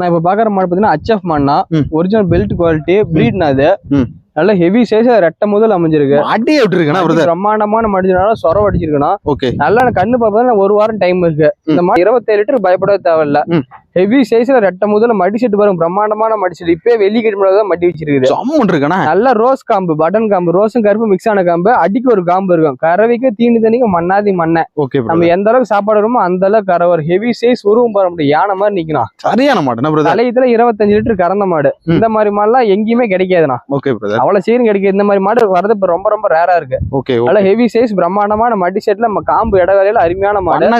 நான் இப்ப பாக்குற மாடு பாத்தீங்கன்னா HF மாடுனா ஒரிஜினல் பெல்ட் குவாலிட்டி பிரீட்னா அது நல்ல ஹெவி சைஸ் ரெட்டை முதல் அமைஞ்சிருக்கு. அடி விட்டுருக்கா பிரம்மாண்டமான மடிஞ்சனால சொரவ அடிச்சிருக்கணும். நல்ல கண்ணு பார்த்தா ஒரு வாரம் டைம் இருக்கு. இந்த மாதிரி 27 லிட்டர் பயப்படவே தேவையில்ல. ஹெவி சைஸ்ல ரெட்டை முதல்ல மடி செட்டு பாருங்க, பிரம்மாண்டமான மடி செட்டு. இப்பயே வெள்ளி கிழமை மடி வச்சிருக்கு. நல்ல ரோஸ் காம்பு, பட்டன் காம்பு, ரோஸும் கருப்பு மிக்ஸ் ஆன காம்பு. அடிக்கு ஒரு காம்பு இருக்கும். கறவைக்கு தீனி தண்ணிக்கு மண்ணாதி மண்ணை. நம்ம எந்த அளவுக்கு சாப்பாடு வருமோ அந்த அளவுக்கு கறவை. ஒரு ஹெவி சைஸ் உருவம் பாரு, முடியும் யானை மாதிரி நிக்கணும். சரியான மாடு. தலையத்துல 25 லிட்டர் கறந்த மாடு. இந்த மாதிரி மாடுலாம் எங்கேயுமே கிடைக்காதுண்ணா. அவ்வளவு சீரும் கிடைக்கும். இந்த மாதிரி மாடு வரது இப்ப ரொம்ப ரொம்ப ரேரா இருக்கு. நல்ல ஹெவி சைஸ் பிரம்மாண்டமான மடி செட்ல நம்ம காம்பு இடவேளையில அருமையான மாடு.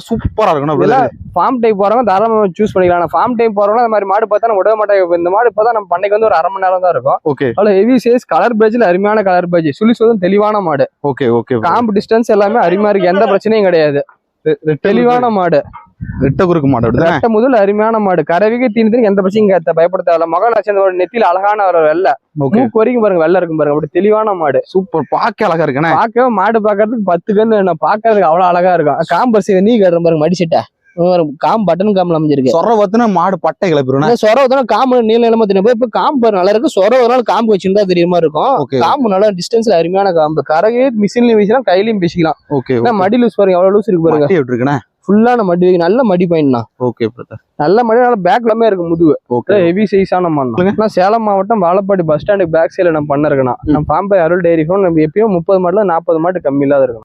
சூப்பரா இருக்கும். ஃபார்ம் டைப் போறவங்க தாராளமா சூஸ் பண்ணிக்கலாம். ஃபார்ம் டைப் போறவங்க அந்த மாதிரி மாடு பார்த்தா விட மாட்டாங்க. இந்த மாடு இப்பதான் நம்ம பண்ணைக்கு வந்து ஒரு 1/2 மணி நேரம் தான் இருக்கும். அவ்வளவு ஹெவி சைஸ் கலர் பேஜ்ல அருமையான கலர் பேஜ். சுழிசுவதும் தெளிவான மாடு. காம்பு டிஸ்டன்ஸ் எல்லாமே அருமையா இருக்கு. எந்த பிரச்சனையும் கிடையாது. தெளிவான மாடு. ரெட்டை குறுக்கு மாடு. ரெட்டை முதல் அருமையான மாடு. கறவைக்கு தீனி எந்த பிரச்சனையும் பயப்பட தேவையில்ல. மகாலட்சுமி நெத்தியில அழகான ஒரு வெள்ளை மூக்கு வரைக்கும் பாருங்க, வெள்ளை இருக்கும் பாருங்க. அப்படி தெளிவான மாடு. சூப்பர். பார்க்க அழகா இருக்கு. பார்க்கவே மாடு பாக்குறதுக்கு 10 கண்ணு பாக்குறதுக்கு அவ்வளவு அழகா இருக்கும். காம்பு நீ கட்டுற பாருங்க மடிச்சிட்ட காம்பு பட்டன் காம்பு அமைஞ்சிருக்கு. சொர வத்துனா மாடு பட்டை கிளப்பிடும். சொர வத்தனா காம்பு நீள நிலமா தெரியும். இப்ப காம்பு நல்லா இருக்கு. சொர வதனால காம்பு வச்சிருந்தா தெரியுமா இருக்கும். காம்பு நல்லா டிஸ்டன்ஸ்ல அருமையான காம்பு. கரகே மிஷின்லயும் வீசலாம், கையிலயும் பேசிக்கலாம். மடி லூஸ் பாருங்க, எவ்வளவு லூஸ் இருக்கு பாருங்க. ஃபுல்லான மடி, நல்ல மடி பையனா. நல்ல மடி, நல்ல பேக் எல்லாமே இருக்கு. முதுகு ஹெவி சைஸான மாடு. சேலம் மாவட்டம் வாழப்பாடி பஸ் ஸ்டாண்டுக்கு பேக் சைட்ல நம்ம பண்ணிருக்கேன். நம்ம பாம்பை அருள் டைரி ஃபோன். நம்ம எப்பயும் 30 மாடுல 40 மாடு கம்மி இல்லாத இருக்கும்.